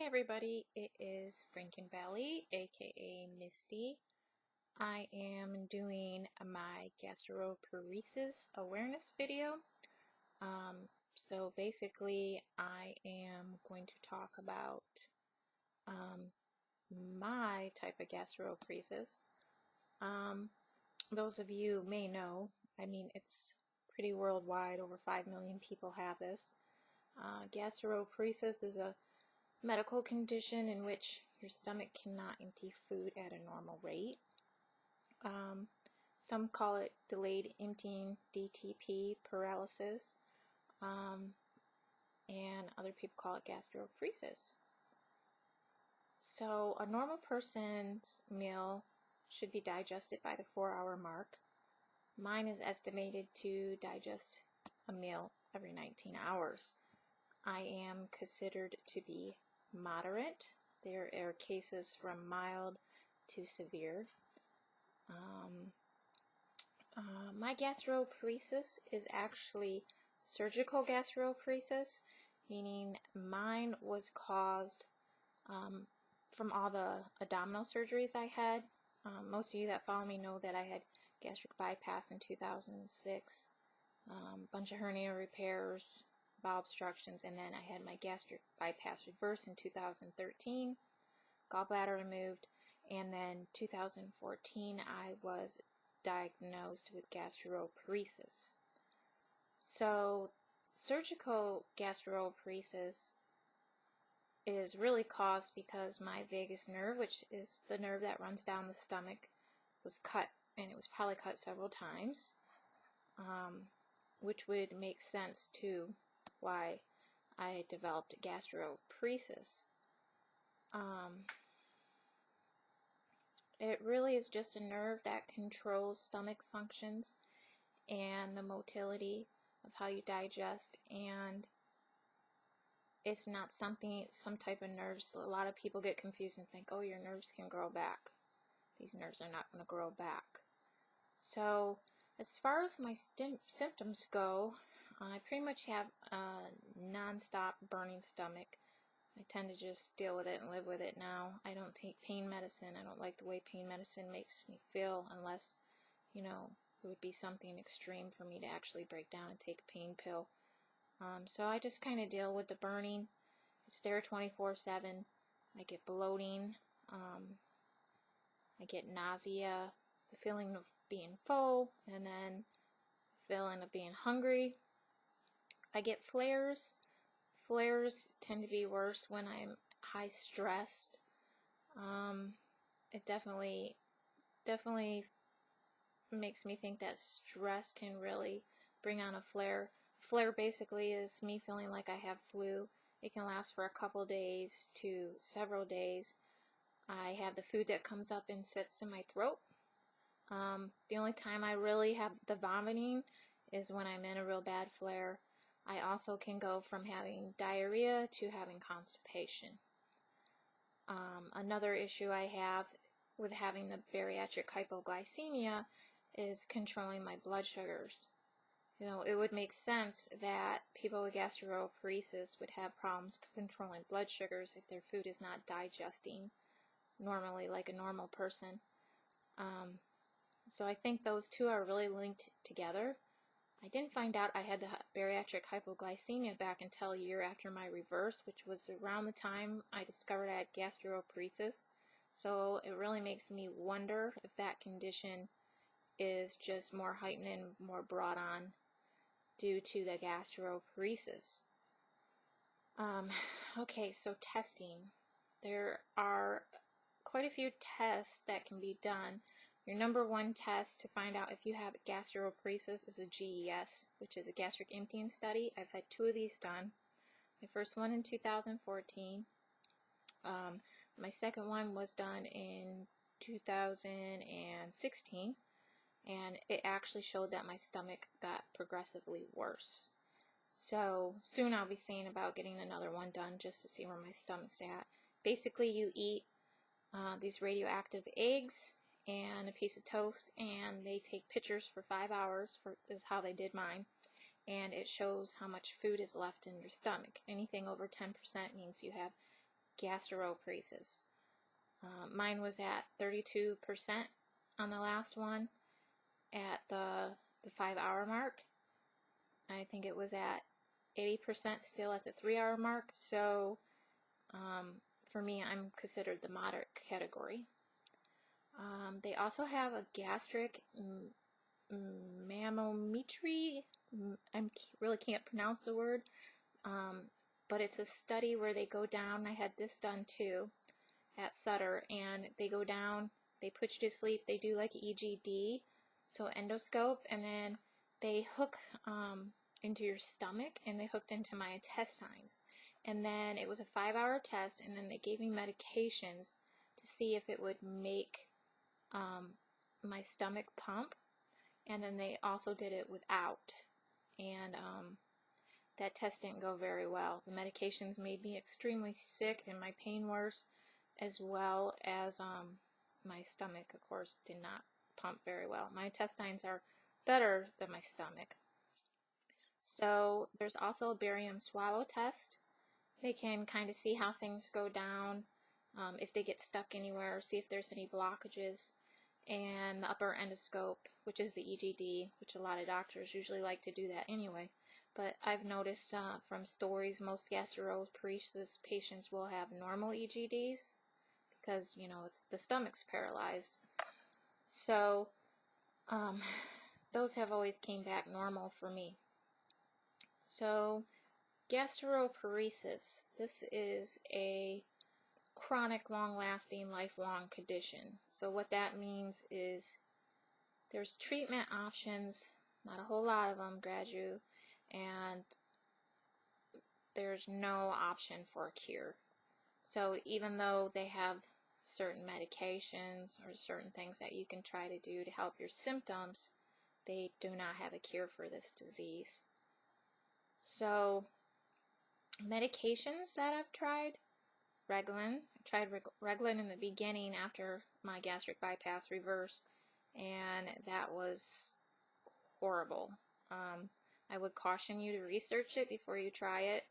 Hi everybody, it is Frankenbelly, aka Misty. I am doing my gastroparesis awareness video. So basically I am going to talk about my type of gastroparesis. Those of you may know, it's pretty worldwide, over 5 million people have this. Gastroparesis is a medical condition in which your stomach cannot empty food at a normal rate. Some call it delayed emptying DTP paralysis, and other people call it gastroparesis. So a normal person's meal should be digested by the 4-hour mark. Mine is estimated to digest a meal every 19 hours. I am considered to be moderate. There are cases from mild to severe. My gastroparesis is actually surgical gastroparesis, meaning mine was caused from all the abdominal surgeries I had. Most of you that follow me know that I had gastric bypass in 2006, bunch of hernia repairs, bowel obstructions, and then I had my gastric bypass reversed in 2013, gallbladder removed, and then 2014 I was diagnosed with gastroparesis. So surgical gastroparesis is really caused because my vagus nerve, which is the nerve that runs down the stomach, was cut, and it was probably cut several times, which would make sense to why I developed gastroparesis. It really is just a nerve that controls stomach functions and the motility of how you digest, and it's not some type of nerves. A lot of people get confused and think, oh, your nerves can grow back. These nerves are not going to grow back. So as far as my symptoms go, I pretty much have a non-stop burning stomach. I tend to just deal with it and live with it now. I don't take pain medicine. I don't like the way pain medicine makes me feel unless, it would be something extreme for me to actually break down and take a pain pill. So I just kind of deal with the burning. It's there 24/7. I get bloating. I get nausea, the feeling of being full, and then the feeling of being hungry. I get flares. Flares tend to be worse when I'm high stressed. It definitely makes me think that stress can really bring on a flare. Flare basically is me feeling like I have flu. It can last for a couple days to several days. I have the food that comes up and sits in my throat. The only time I really have the vomiting is when I'm in a real bad flare. I also can go from having diarrhea to having constipation. Another issue I have with having the bariatric hypoglycemia is controlling my blood sugars. It would make sense that people with gastroparesis would have problems controlling blood sugars if their food is not digesting normally like a normal person. So I think those two are really linked together. I didn't find out I had the bariatric hypoglycemia back until a year after my reverse, which was around the time I discovered I had gastroparesis. So it really makes me wonder if that condition is just more heightened and more brought on due to the gastroparesis. Okay, so testing. There are quite a few tests that can be done. Your number one test to find out if you have gastroparesis is a GES, which is a gastric emptying study. I've had 2 of these done. My first one in 2014. My second one was done in 2016, and it actually showed that my stomach got progressively worse. So soon I'll be seeing about getting another one done just to see where my stomach's at. Basically, you eat these radioactive eggs and a piece of toast, and they take pictures for 5 hours, is how they did mine, and it shows how much food is left in your stomach. Anything over 10% means you have gastroparesis. Mine was at 32% on the last one at the 5-hour mark. I think it was at 80% still at the 3-hour mark. So for me, I'm considered the moderate category. They also have a gastric mammometry. I really can't pronounce the word, but it's a study where they go down. I had this done too at Sutter, and they go down, they put you to sleep, they do like EGD, so endoscope, and then they hook into your stomach, and they hooked into my intestines. And then it was a 5-hour test, and then they gave me medications to see if it would make my stomach pump, and then they also did it without, and that test didn't go very well. The medications made me extremely sick and my pain worse, as well as my stomach, of course, did not pump very well. My intestines are better than my stomach. So there's also a barium swallow test. They can kind of see how things go down, if they get stuck anywhere, see if there's any blockages. And the upper endoscope, which is the EGD, which a lot of doctors usually like to do that anyway. But I've noticed from stories, most gastroparesis patients will have normal EGDs because, you know, the stomach's paralyzed. So those have always came back normal for me. So gastroparesis, this is a chronic, long-lasting, lifelong condition. So what that means is there's treatment options, not a whole lot of them, graduate, and there's no option for a cure. So even though they have certain medications or certain things that you can try to do to help your symptoms, they do not have a cure for this disease. So medications that I've tried, Reglan. I tried Reglan in the beginning after my gastric bypass reverse, and that was horrible. I would caution you to research it before you try it.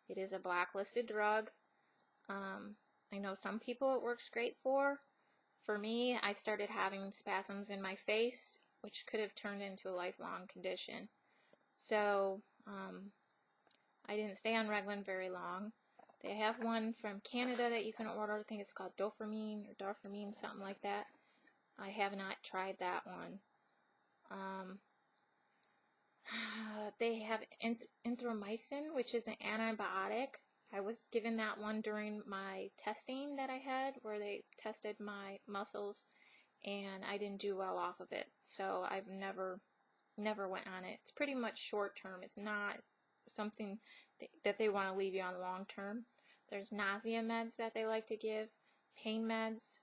It is a blacklisted drug. I know some people it works great for. For me, I started having spasms in my face, which could have turned into a lifelong condition. So I didn't stay on Reglan very long. They have one from Canada that you can order. I think it's called Dopamine or Dorfamine, something like that. I have not tried that one. They have erythromycin, which is an antibiotic. I was given that one during my testing that I had, where they tested my muscles, and I didn't do well off of it. So I've never went on it. It's pretty much short term. It's not something that they want to leave you on long term. There's nausea meds that they like to give, pain meds.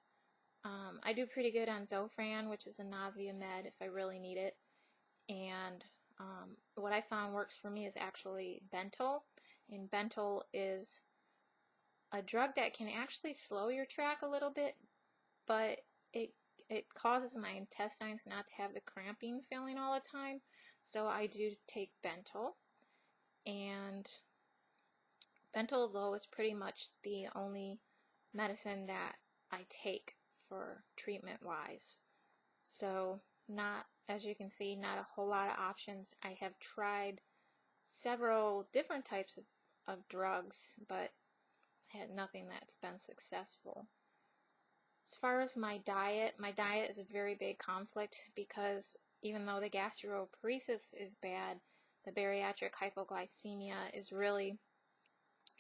I do pretty good on Zofran, which is a nausea med if I really need it. And what I found works for me is actually Bentyl. And Bentyl is a drug that can actually slow your track a little bit, but it causes my intestines not to have the cramping feeling all the time. So I do take Bentyl. And Bentyl, though, is pretty much the only medicine that I take for treatment-wise. So not, as you can see, not a whole lot of options. I have tried several different types of drugs, but had nothing that's been successful. As far as my diet is a very big conflict, because even though the gastroparesis is bad, the bariatric hypoglycemia is really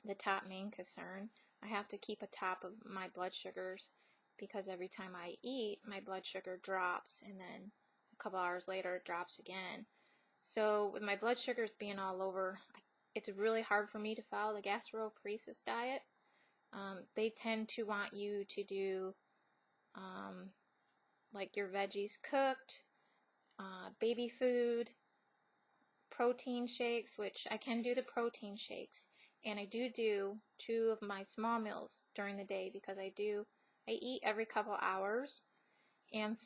the top main concern. I have to keep a top of my blood sugars, because every time I eat, my blood sugar drops, and then a couple hours later it drops again. So with my blood sugars being all over, it's really hard for me to follow the gastroparesis diet. They tend to want you to do like your veggies cooked, baby food, protein shakes, which I can do the protein shakes, and I do 2 of my small meals during the day, because I eat every couple hours, and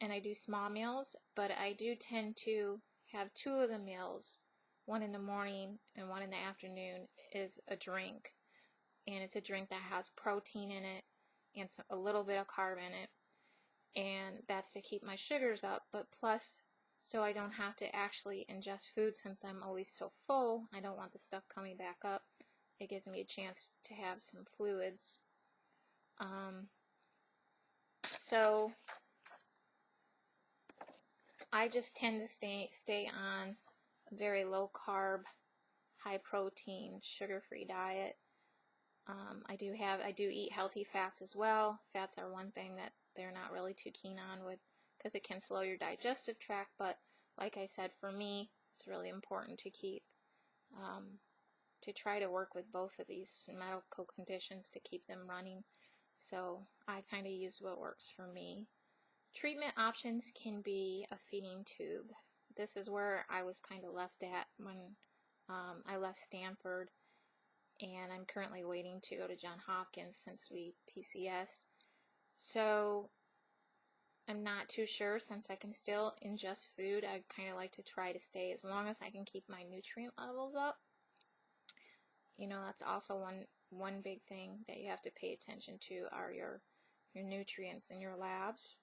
I do small meals, but I do tend to have 2 of the meals, one in the morning and one in the afternoon, is a drink. and it's a drink that has protein in it and a little bit of carb in it, and that's to keep my sugars up, but plus so I don't have to actually ingest food since I'm always so full. I don't want the stuff coming back up. It gives me a chance to have some fluids. So I just tend to stay on a very low carb, high protein, sugar-free diet. I do eat healthy fats as well. Fats are one thing that they're not really too keen on with, because it can slow your digestive tract, but like I said, for me, it's really important to keep, to try to work with both of these medical conditions to keep them running. So I kind of use what works for me. Treatment options can be a feeding tube. This is where I was kind of left at when I left Stanford, and I'm currently waiting to go to Johns Hopkins since we PCS'd. So I'm not too sure, since I can still ingest food. I kind of like to try to stay as long as I can keep my nutrient levels up. You know, that's also one big thing that you have to pay attention to are your nutrients in your labs.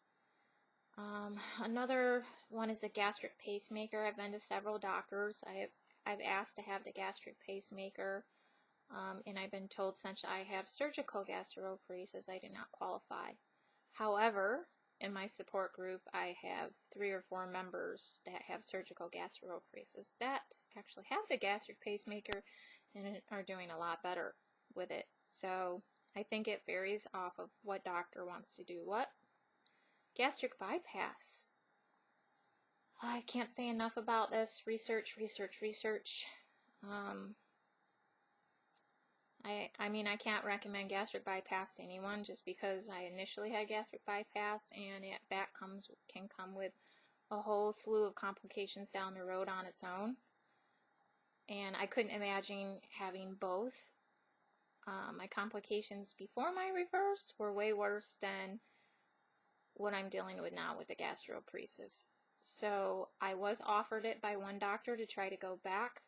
Another one is a gastric pacemaker. I've been to several doctors. I've asked to have the gastric pacemaker, and I've been told since I have surgical gastroparesis, I do not qualify. However, in my support group, I have 3 or 4 members that have surgical gastroparesis that actually have the gastric pacemaker and are doing a lot better with it. So I think it varies off of what doctor wants to do what. Gastric bypass. I can't say enough about this. Research. I mean, I can't recommend gastric bypass to anyone just because I initially had gastric bypass, and that can come with a whole slew of complications down the road on its own. And I couldn't imagine having both. My complications before my reverse were way worse than what I'm dealing with now with the gastroparesis. So I was offered it by one doctor to try to go back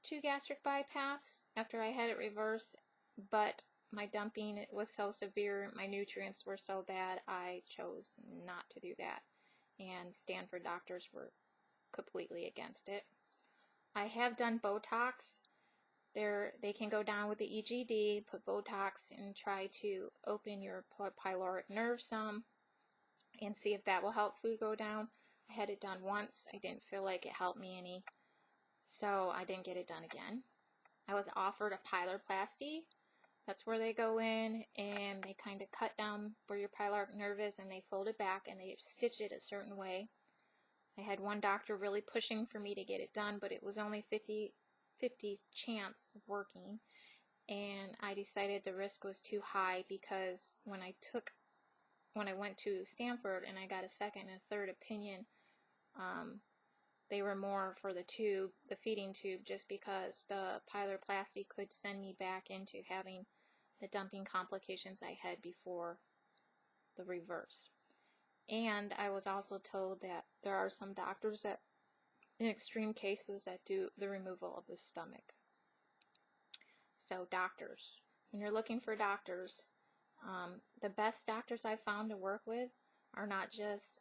to gastric bypass after I had it reversed, but my dumping was so severe, my nutrients were so bad, I chose not to do that. And Stanford doctors were completely against it. I have done Botox. They can go down with the EGD, put Botox, and try to open your pyloric nerve some and see if that will help food go down. I had it done once. I didn't feel like it helped me any, so I didn't get it done again. I was offered a pyloroplasty. That's where they go in and they kind of cut down where your pyloric nerve is, and they fold it back and they stitch it a certain way. I had one doctor really pushing for me to get it done, but it was only 50 chance of working, and I decided the risk was too high, because when I went to Stanford and I got a second and third opinion, they were more for the tube, the feeding tube, just because the pyloroplasty could send me back into having the dumping complications I had before the reverse. And I was also told that there are some doctors that, in extreme cases, that do the removal of the stomach. So doctors, when you're looking for doctors, the best doctors I've found to work with are not just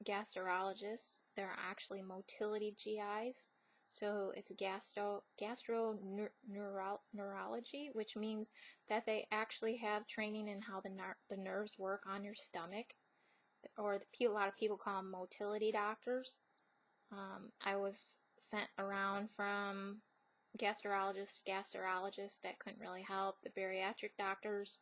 gastrologists. They're actually motility GIs. So it's gastroneurology, which means that they actually have training in how the nerves work on your stomach, or a lot of people call them motility doctors. I was sent around from gastrologist to gastrologist that couldn't really help. The bariatric doctors,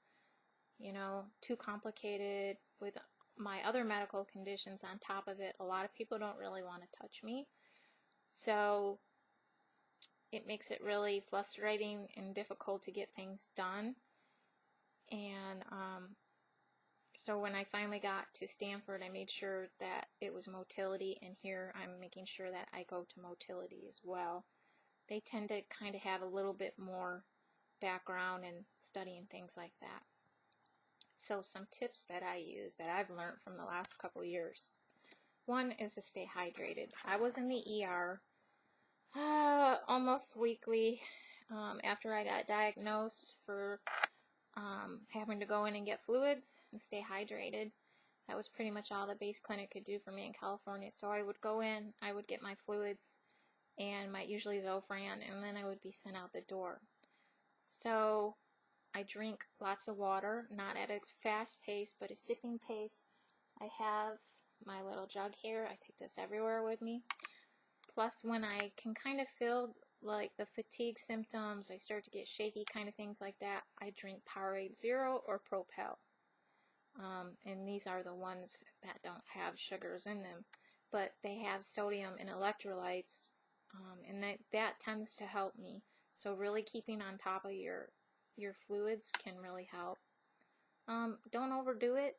you know, too complicated with my other medical conditions on top of it. A lot of people don't really want to touch me. So it makes it really frustrating and difficult to get things done. And so when I finally got to Stanford, I made sure that it was motility, and here I'm making sure that I go to motility as well. They tend to kind of have a little bit more background in studying things like that. So some tips that I use that I've learned from the last couple years. One is to stay hydrated. I was in the ER almost weekly. after I got diagnosed for having to go in and get fluids and stay hydrated. That was pretty much all the base clinic could do for me in California. So I would go in, I would get my fluids and my usually Zofran, and then I would be sent out the door. So I drink lots of water, not at a fast pace, but a sipping pace. I have my little jug here. I take this everywhere with me. Plus, when I can kind of feel like the fatigue symptoms, I start to get shaky, kind of things like that, I drink Powerade Zero or Propel. And these are the ones that don't have sugars in them, but they have sodium and electrolytes, and that tends to help me. So really keeping on top of your fluids can really help. Don't overdo it.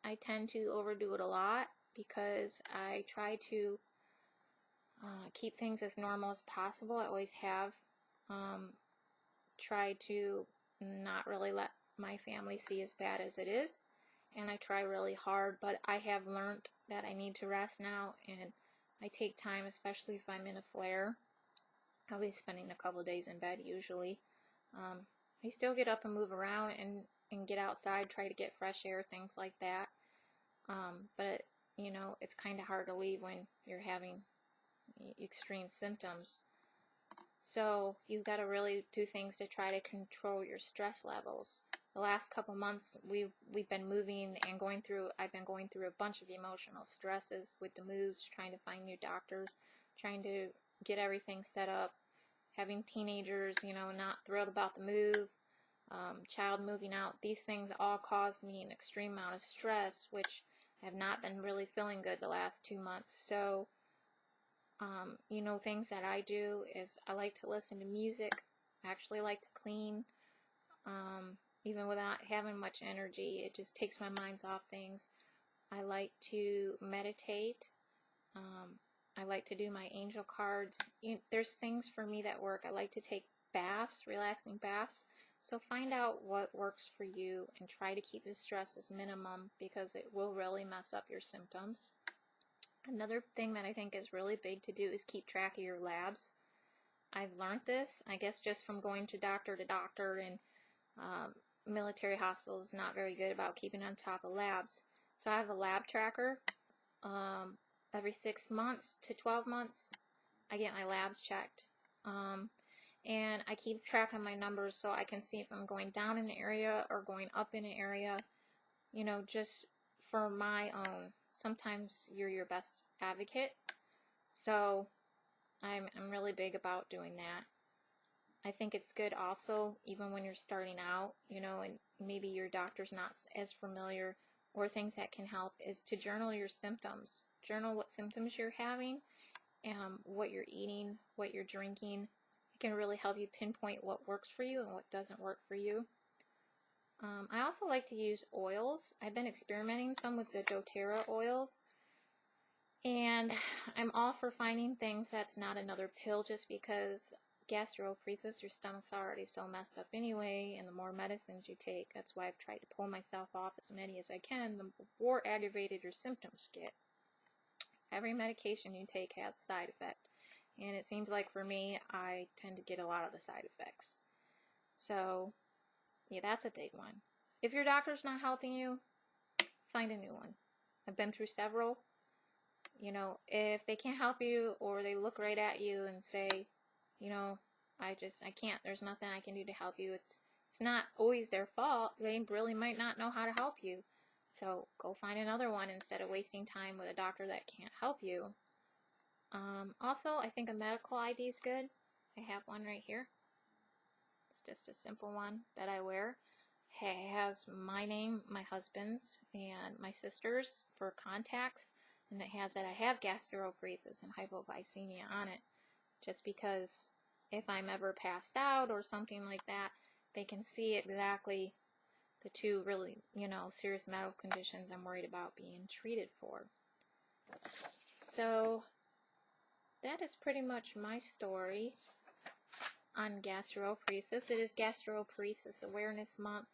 I tend to overdo it a lot because I try to keep things as normal as possible. I always have tried to not really let my family see as bad as it is, and I try really hard, but I have learned that I need to rest now, and I take time, especially if I'm in a flare. I'll be spending a couple of days in bed usually. I still get up and move around and get outside, try to get fresh air, things like that. But you know, it's kind of hard to leave when you're having extreme symptoms. So you've got to really do things to try to control your stress levels. The last couple months we've been moving and I've been going through a bunch of emotional stresses with the moves, trying to find new doctors, trying to get everything set up, having teenagers, you know, not thrilled about the move, child moving out. These things all caused me an extreme amount of stress, which I have not been really feeling good the last 2 months. So you know, things that I do is I like to listen to music. I actually like to clean, even without having much energy. It just takes my mind off things. I like to meditate. I like to do my angel cards. There's things for me that work. I like to take baths, relaxing baths. So find out what works for you and try to keep the stress as minimum, because it will really mess up your symptoms. Another thing that I think is really big to do is keep track of your labs. I've learned this, I guess, just from going to doctor, and military hospitals not very good about keeping on top of labs. So I have a lab tracker. Every 6 months to 12 months, I get my labs checked. And I keep track of my numbers so I can see if I'm going down in an area or going up in an area, you know, just for my own. Sometimes you're your best advocate, so I'm really big about doing that. I think it's good also, even when you're starting out, you know, and maybe your doctor's not as familiar, or things that can help is to journal your symptoms. Journal what symptoms you're having, what you're eating, what you're drinking. It can really help you pinpoint what works for you and what doesn't work for you. I also like to use oils. I've been experimenting some with the doTERRA oils, and I'm all for finding things that's not another pill, just because gastroparesis, your stomach's already so messed up anyway, and the more medicines you take, that's why I've tried to pull myself off as many as I can, the more aggravated your symptoms get. Every medication you take has a side effect, and it seems like for me, I tend to get a lot of the side effects. So yeah, that's a big one. If your doctor's not helping you, find a new one. I've been through several. You know, if they can't help you, or they look right at you and say, you know, I can't, there's nothing I can do to help you. It's not always their fault. They really might not know how to help you. So go find another one instead of wasting time with a doctor that can't help you. Also, I think a medical ID is good. I have one right here. It's just a simple one that I wear. It has my name, my husband's, and my sister's for contacts, and it has that I have gastroparesis and hypoglycemia on it, just because if I'm ever passed out or something like that, they can see exactly the two really, you know, serious medical conditions I'm worried about being treated for. So that is pretty much my story on gastroparesis. It is Gastroparesis Awareness Month.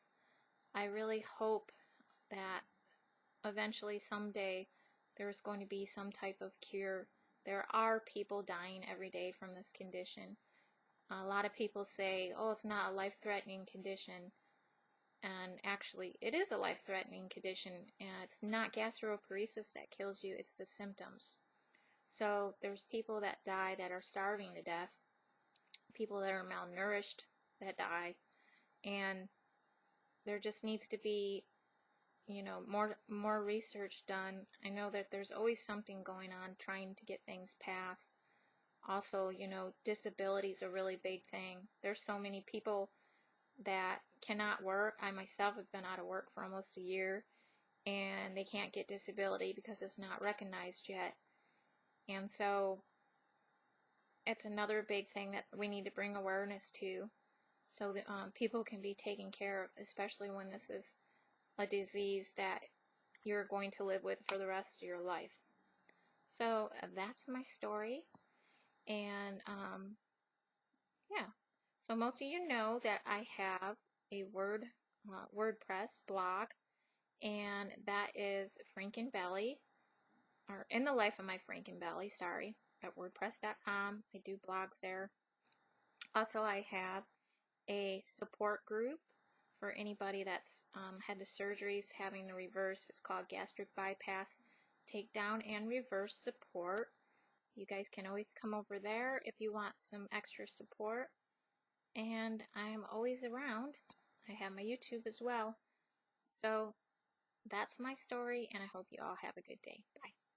I really hope that eventually someday there's going to be some type of cure. There are people dying every day from this condition. A lot of people say, oh, it's not a life-threatening condition. And actually, it is a life-threatening condition. And it's not gastroparesis that kills you, it's the symptoms. So there's people that die that are starving to death, people that are malnourished that die, and there just needs to be, you know, more research done. I know that there's always something going on trying to get things passed. Also, you know, disability is a really big thing. There's so many people that cannot work. I myself have been out of work for almost a year, and they can't get disability because it's not recognized yet. And so it's another big thing that we need to bring awareness to, so that people can be taken care of, especially when this is a disease that you're going to live with for the rest of your life. So that's my story. And yeah, so most of you know that I have a WordPress blog, and that is Frankenbelly, or In the Life of My Frankenbelly, sorry, at wordpress.com. I do blogs there. Also, I have a support group for anybody that's had the surgeries, having the reverse. It's called Gastric Bypass Takedown and Reverse Support. You guys can always come over there if you want some extra support. And I'm always around. I have my YouTube as well. So that's my story, and I hope you all have a good day. Bye.